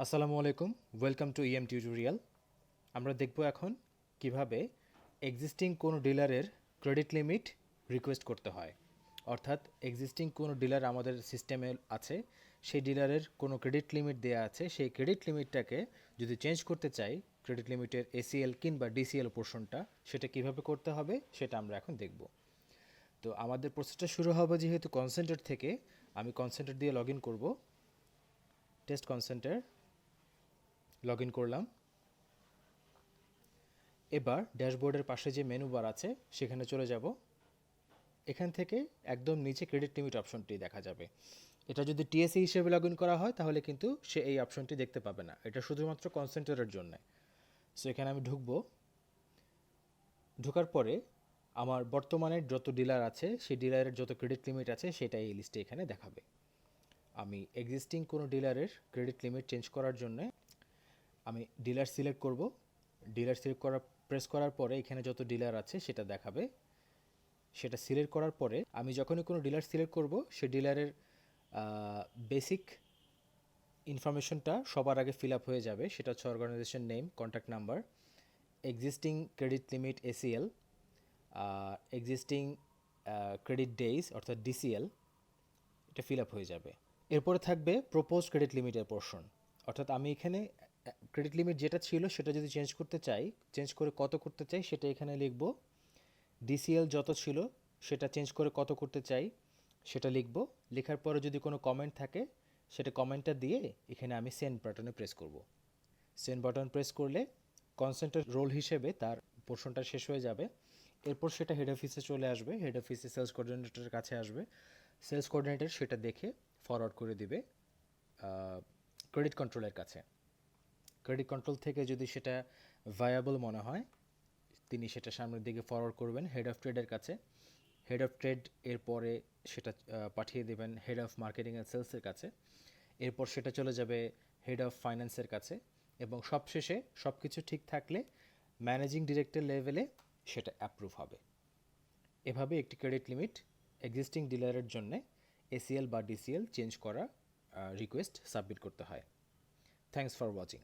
আসসালামু আলাইকুম, welcome to EM tutorial. আমরা দেখব এখন কিভাবে এক্সিস্টিং কোনো ডিলারের ক্রেডিট লিমিট রিকোয়েস্ট করতে হয়। অর্থাৎ এক্সিস্টিং কোনো ডিলার আমাদের সিস্টেমে আছে, সেই ডিলারের কোনো ক্রেডিট লিমিট দেওয়া আছে, সেই ক্রেডিট লিমিটটাকে যদি চেঞ্জ করতে চাই, ক্রেডিট লিমিটের এসিএল কিংবা ডিসিএল পোর্শনটা, সেটা কিভাবে করতে হবে সেটা আমরা এখন দেখব। তো আমাদের প্রসেসটা শুরু হবে যেহেতু কনসেন্ট্রেট থেকে, আমি কনসেন্ট্রেট দিয়ে লগ ইন করবো। টেস্ট কনসেন্ট্রেট লগ ইন করলাম। এবার ড্যাশবোর্ডের পাশে যে মেনু বার আছে সেখানে চলে যাব। এখান থেকে একদম নিচে ক্রেডিট লিমিট অপশনটি দেখা যাবে। এটা যদি টিএসসি হিসেবে লগ ইন করা হয় তাহলে কিন্তু সে এই অপশনটি দেখতে পাবে না, এটা শুধুমাত্র কনসেন্ট্রেটের জন্য। সো এখানে আমি ঢুকবো। ঢোকার পরে আমার বর্তমানে যত ডিলার আছে সেই ডিলারের যত ক্রেডিট লিমিট আছে সেটা এই লিস্টে এখানে দেখাবে। আমি এক্সিস্টিং কোনো ডিলারের ক্রেডিট লিমিট চেঞ্জ করার জন্য আমি ডিলার সিলেক্ট করব। ডিলার সিলেক্ট প্রেস করার পরে এখানে যত ডিলার আছে সেটা দেখাবে। সেটা সিলেক্ট করার পরে আমি যখনই কোনো ডিলার সিলেক্ট করব সে ডিলারের বেসিক ইনফরমেশনটা সবার আগে ফিল আপ হয়ে যাবে। সেটা হচ্ছে organization name, contact number, existing credit limit ACL, existing credit days অর্থাৎ ডিসিএল, এটা ফিল আপ হয়ে যাবে। এরপরে থাকবে প্রপোজ ক্রেডিট লিমিটের পোর্শন। অর্থাৎ আমি এখানে ক্রেডিট লিমিট যেটা ছিল সেটা যদি চেঞ্জ করতে চাই, চেঞ্জ করে কত করতে চাই সেটা এখানে লিখব। ডিসিএল যত ছিল সেটা চেঞ্জ করে কত করতে চাই সেটা লিখব। লেখার পরে যদি কোনো কমেন্ট থাকে সেটা কমেন্টটা দিয়ে এখানে আমি সেন্ড বাটনে প্রেস করব। সেন্ড বাটন প্রেস করলে কনসেন্ট্রেট রোল হিসেবে তার পোর্শনটা শেষ হয়ে যাবে। এরপর সেটা হেড অফিসে চলে আসবে, হেড অফিসে সেলস কোঅর্ডিনেটরের কাছে আসবে। সেলস কোঅর্ডিনেটর সেটা দেখে ফরওয়ার্ড করে দিবে ক্রেডিট কন্ট্রোলের কাছে। ক্রেডিট কন্ট্রোল থেকে যদি সেটা ভায়াবল মনে হয় তিনি সেটা সামনের দিকে ফরওয়ার্ড করবেন হেড অফ ট্রেডের কাছে। হেড অফ ট্রেড এরপরে সেটা পাঠিয়ে দেবেন হেড অফ মার্কেটিং অ্যান্ড সেলসের কাছে। এরপর সেটা চলে যাবে হেড অফ ফাইন্যান্সের কাছে এবং সবশেষে সব কিছু ঠিক থাকলে ম্যানেজিং ডিরেক্টর লেভেলে সেটা অ্যাপ্রুভ হবে। এভাবে একটি ক্রেডিট লিমিট এক্সিস্টিং ডিলারের জন্য এসিএল বা ডিসিএল চেঞ্জ করা রিকোয়েস্ট সাবমিট করতে হয়। Thanks for watching.